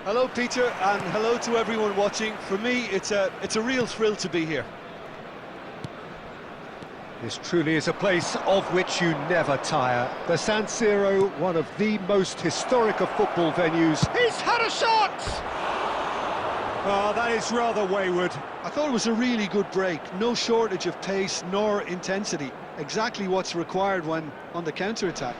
Hello, Peter, and hello to everyone watching. For me, it's a real thrill to be here. This truly is a place of which you never tire. The San Siro, one of the most historic of football venues. He's had a shot! Oh, that is rather wayward. I thought it was a really good break. No shortage of pace nor intensity. Exactly what's required when on the counter-attack.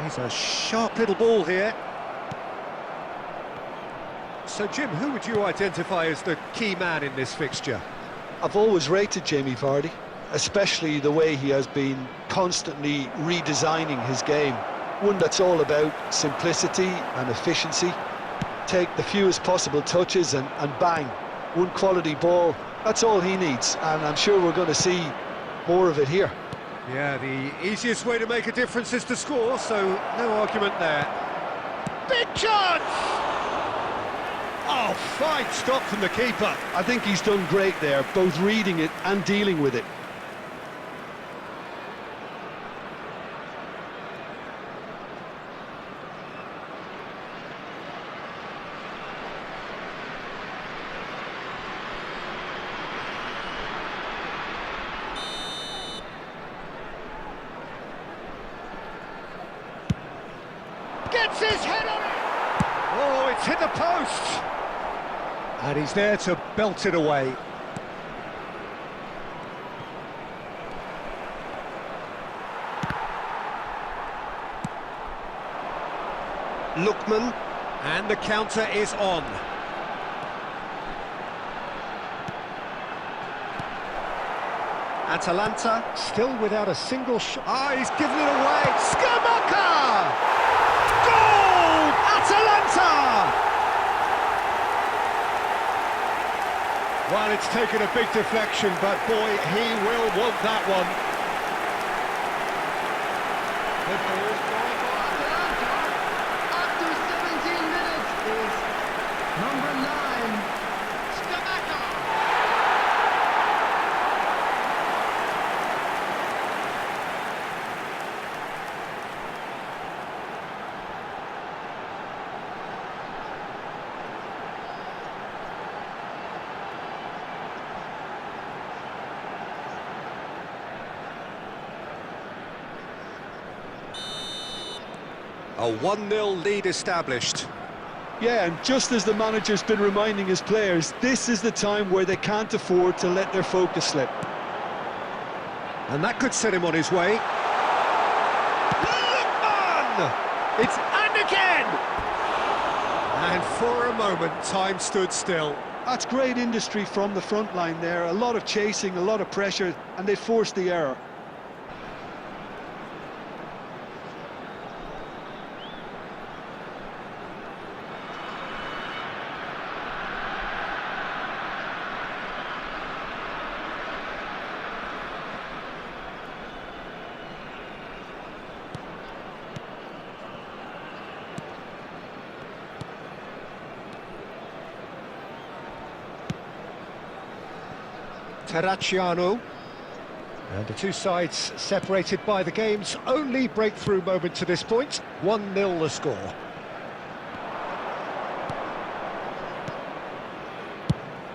He's a sharp little ball here. So, Jim, who would you identify as the key man in this fixture? I've always rated Jamie Vardy, especially the way he has been constantly redesigning his game. One that's all about simplicity and efficiency. Take the fewest possible touches and bang, one quality ball. That's all he needs, and I'm sure we're going to see more of it here. Yeah, the easiest way to make a difference is to score, so no argument there. Big chance! Oh, fine stop from the keeper. I think he's done great there, both reading it and dealing with it. Gets his head on it! Oh, it's hit the post! And he's there to belt it away. Lookman, and the counter is on. Atalanta still without a single shot. Ah, he's given it away. Scamacca! Goal! Atalanta! Well, it's taken a big deflection, but boy, he will want that one. The goal scored for Atalanta after 17 minutes is number 9, Scamacca. A 1-0 lead established. Yeah, and just as the manager's been reminding his players, this is the time where they can't afford to let their focus slip. And that could set him on his way. Lookman! It's and again! And for a moment, time stood still. That's great industry from the front line there. A lot of chasing, a lot of pressure, and they forced the error. Terracciano. And the two sides separated by the game's only breakthrough moment to this point. 1-0 the score.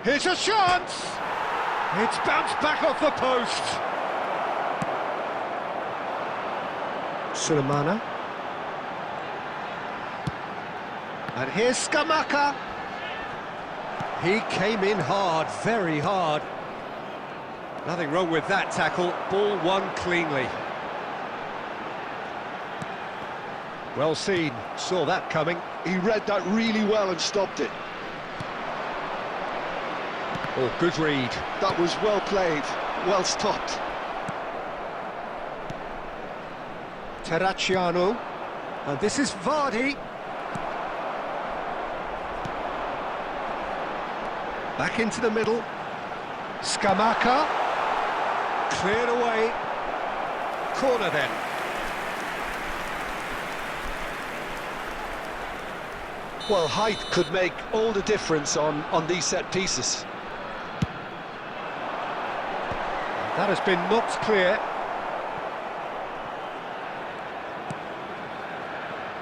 Here's a chance! It's bounced back off the post. Sulemana. And here's Scamacca. He came in hard, very hard. Nothing wrong with that tackle, ball won cleanly. Well seen, saw that coming. He read that really well and stopped it. Oh, good read. That was well played, well stopped. Terracciano, and this is Vardy. Back into the middle. Scamacca. Cleared away. Corner then. Well, height could make all the difference on these set pieces. That has been knocked clear.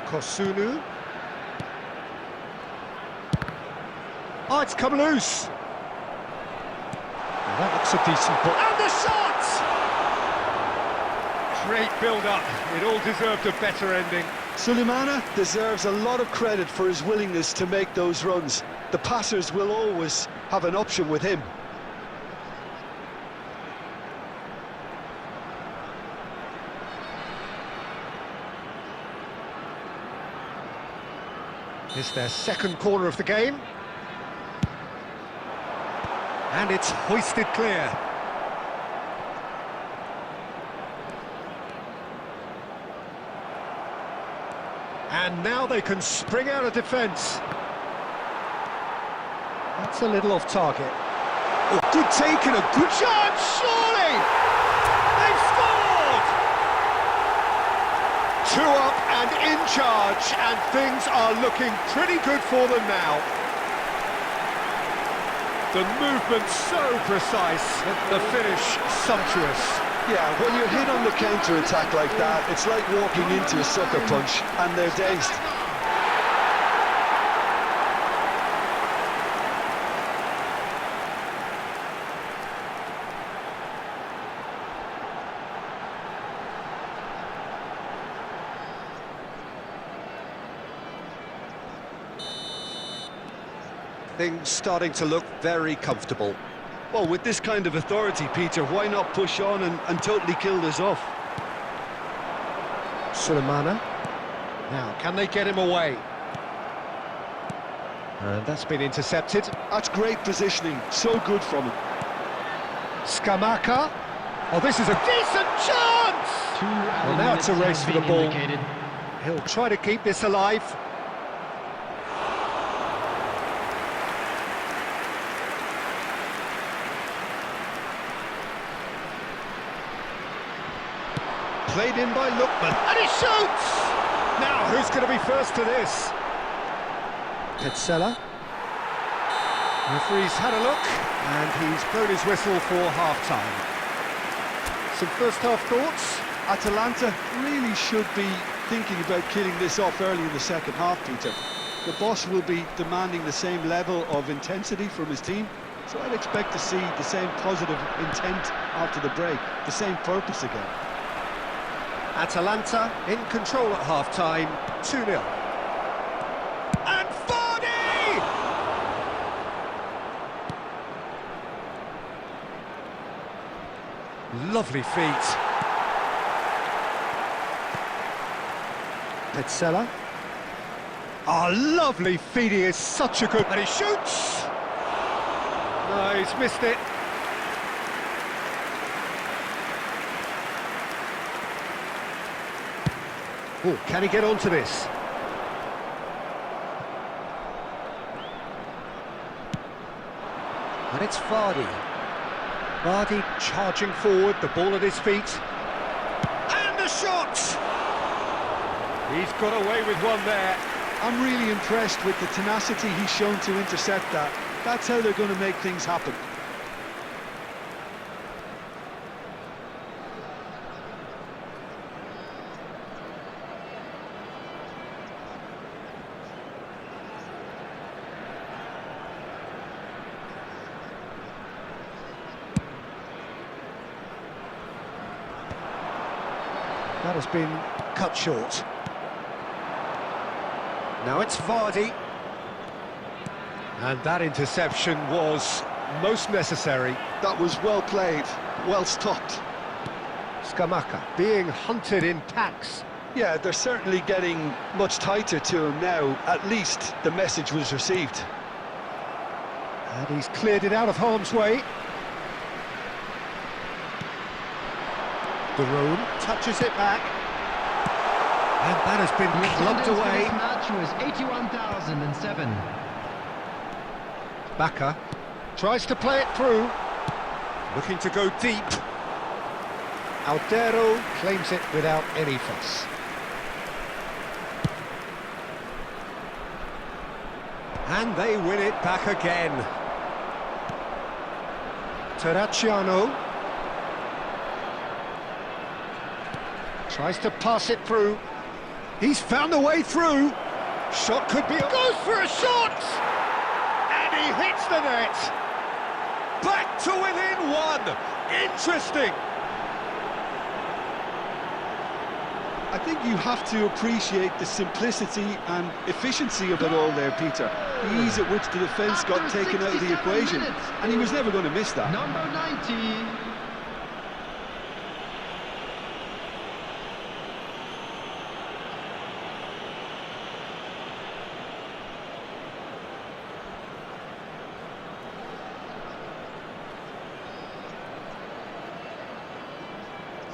Kosunu. Oh, it's come loose. Well, that looks a decent ball. And the shot! Great build-up. It all deserved a better ending. Sulemana deserves a lot of credit for his willingness to make those runs. The passers will always have an option with him. It's their second corner of the game. And it's hoisted clear. And now they can spring out of defence. That's a little off target. Oh, good take and a good chance, surely! They've scored! 2 up and in charge, and things are looking pretty good for them now. The movement so precise, the finish sumptuous. Yeah, when you're hit on the counter-attack like that, it's like walking into a sucker punch and they're dazed. Things starting to look very comfortable. Well, with this kind of authority, Peter, why not push on and totally kill this off? Sulemana. Now, can they get him away? And that's been intercepted. That's great positioning, so good from him. Scamacca. Oh, this is a decent chance! Well, now it's a race for the ball. He'll try to keep this alive. Played in by Lookman, and he shoots! Now, who's going to be first to this? Petzela. Referee's had a look, and he's blown his whistle for half-time. Some first-half thoughts? Atalanta really should be thinking about killing this off early in the second half, Peter. The boss will be demanding the same level of intensity from his team, so I'd expect to see the same positive intent after the break, the same purpose again. Atalanta in control at half-time, 2-0. And Vardy! Lovely feet. Petzela. Oh, lovely feet, he is such a good... And he shoots! No, he's missed it. Oh, can he get onto this? And it's Vardy. Vardy charging forward, the ball at his feet. And the shot! He's got away with one there. I'm really impressed with the tenacity he's shown to intercept that. That's how they're going to make things happen. That has been cut short. Now it's Vardy. And that interception was most necessary. That was well played, well stopped. Scamacca being hunted in packs. Yeah, they're certainly getting much tighter to him now. At least the message was received. And he's cleared it out of harm's way. The room touches it back. And that has been clubbed away. This match was 81,007. Bacca tries to play it through. Looking to go deep. Aldero claims it without any fuss. And they win it back again. Terracciano tries to pass it through. He's found a way through. Shot could be... Goes for a shot! And he hits the net. Back to within one. Interesting. I think you have to appreciate the simplicity and efficiency of it all there, Peter. The ease at which the defence got taken out of the equation, and he was never going to miss that. Number 90.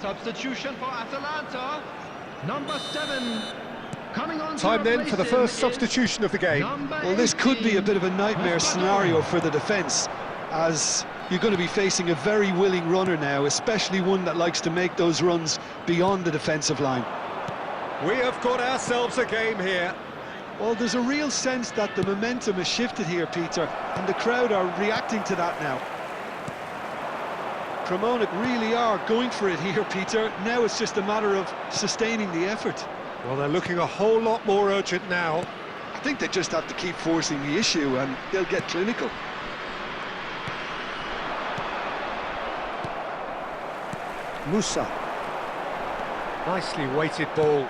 Substitution for Atalanta. Number 7. Coming on. Time then for the first substitution of the game. Well, this could be a bit of a nightmare scenario for the defence, as you're going to be facing a very willing runner now, especially one that likes to make those runs beyond the defensive line. We have got ourselves a game here. Well, there's a real sense that the momentum has shifted here, Peter, and the crowd are reacting to that now. Cremonese really are going for it here, Peter. Now it's just a matter of sustaining the effort. Well, they're looking a whole lot more urgent now. I think they just have to keep forcing the issue and they'll get clinical. Musa. Nicely weighted ball.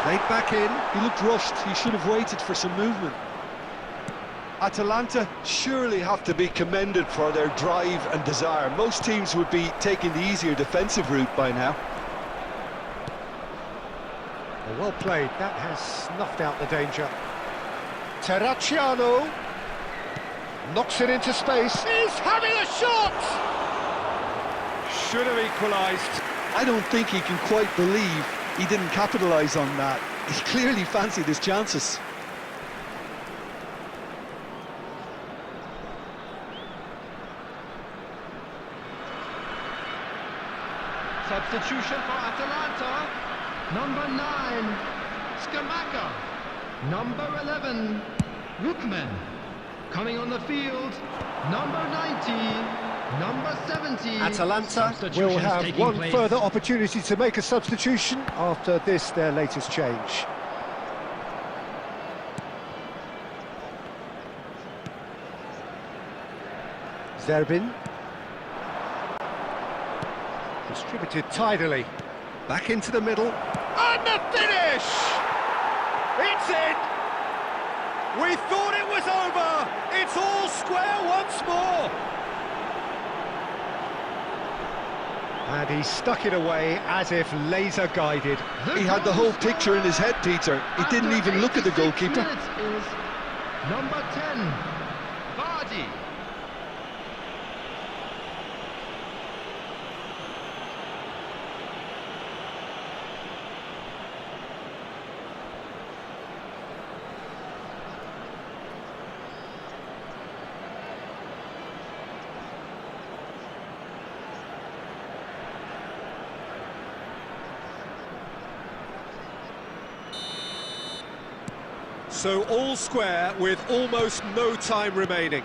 Played back in. He looked rushed. He should have waited for some movement. Atalanta surely have to be commended for their drive and desire. Most teams would be taking the easier defensive route by now. Well played. That has snuffed out the danger. Terracciano knocks it into space. He's having a shot! Should have equalised. I don't think he can quite believe he didn't capitalise on that. He clearly fancied his chances. Substitution for Atalanta. Number 9, Scamacca. Number 11, Rookman. Coming on the field, number 90, number 70. Atalanta will have one further opportunity to make a substitution after this, their latest change. Zerbin. Distributed tidily. Back into the middle. And the finish! It's in! We thought it was over! It's all square once more! And he stuck it away as if laser-guided. He had the whole picture in his head, Peter. He didn't even look at the goalkeeper. Is number 10, Vardy. So all square with almost no time remaining.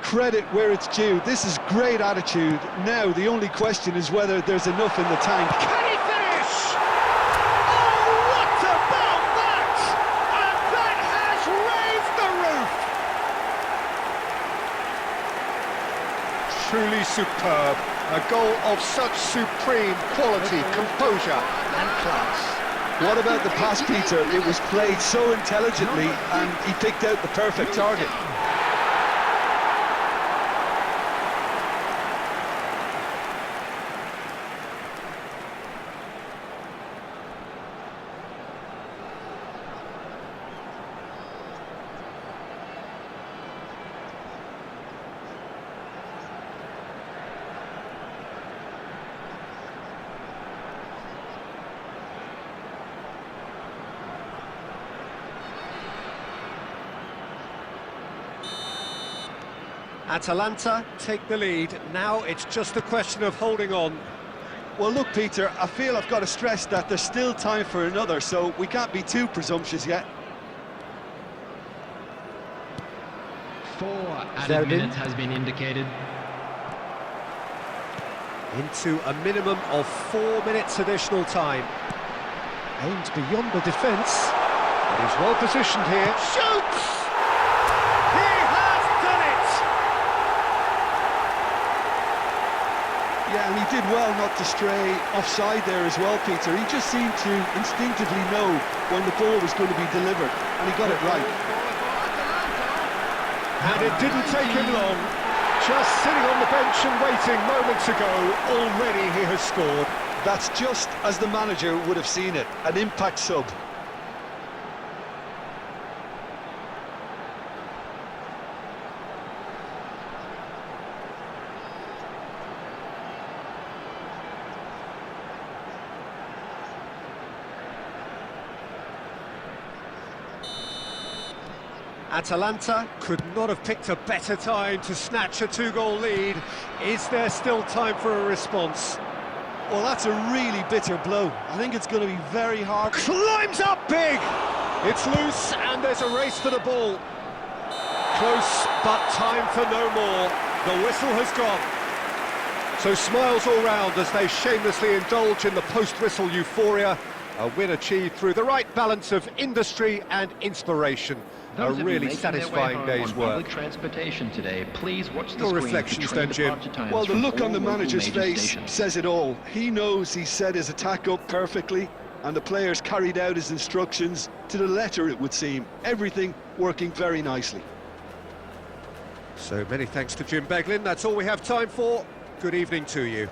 Credit where it's due. This is great attitude. Now the only question is whether there's enough in the tank. Can he finish? Oh, what about that? And that has raised the roof. Truly superb. A goal of such supreme quality, composure and class. What about the pass, Peter? It was played so intelligently and he picked out the perfect target. Atalanta take the lead. Now it's just a question of holding on. Well, look, Peter, I feel I've got to stress that there's still time for another, so we can't be too presumptuous yet. 4 added minutes has been indicated. Into a minimum of 4 minutes additional time. Aims beyond the defence. But he's well positioned here. Shoots! He has done it! Yeah, and he did well not to stray offside there as well, Peter. He just seemed to instinctively know when the ball was going to be delivered, and he got it right. And it didn't take him long. Just sitting on the bench and waiting moments ago, already he has scored. That's just as the manager would have seen it, an impact sub. Atalanta could not have picked a better time to snatch a 2-goal lead. Is there still time for a response? Well, that's a really bitter blow. I think it's going to be very hard. Climbs up big! It's loose and there's a race for the ball. Close, but time for no more. The whistle has gone. So smiles all round as they shamelessly indulge in the post-whistle euphoria. A win achieved through the right balance of industry and inspiration. A really satisfying day's work. Public transportation today, please watch the Your screen reflections for train then, Jim? departure times Well, the from look on all the local manager's major face stations. says it all. He knows he set his attack up perfectly, and the players carried out his instructions to the letter, it would seem. Everything working very nicely. So many thanks to Jim Beglin. That's all we have time for. Good evening to you.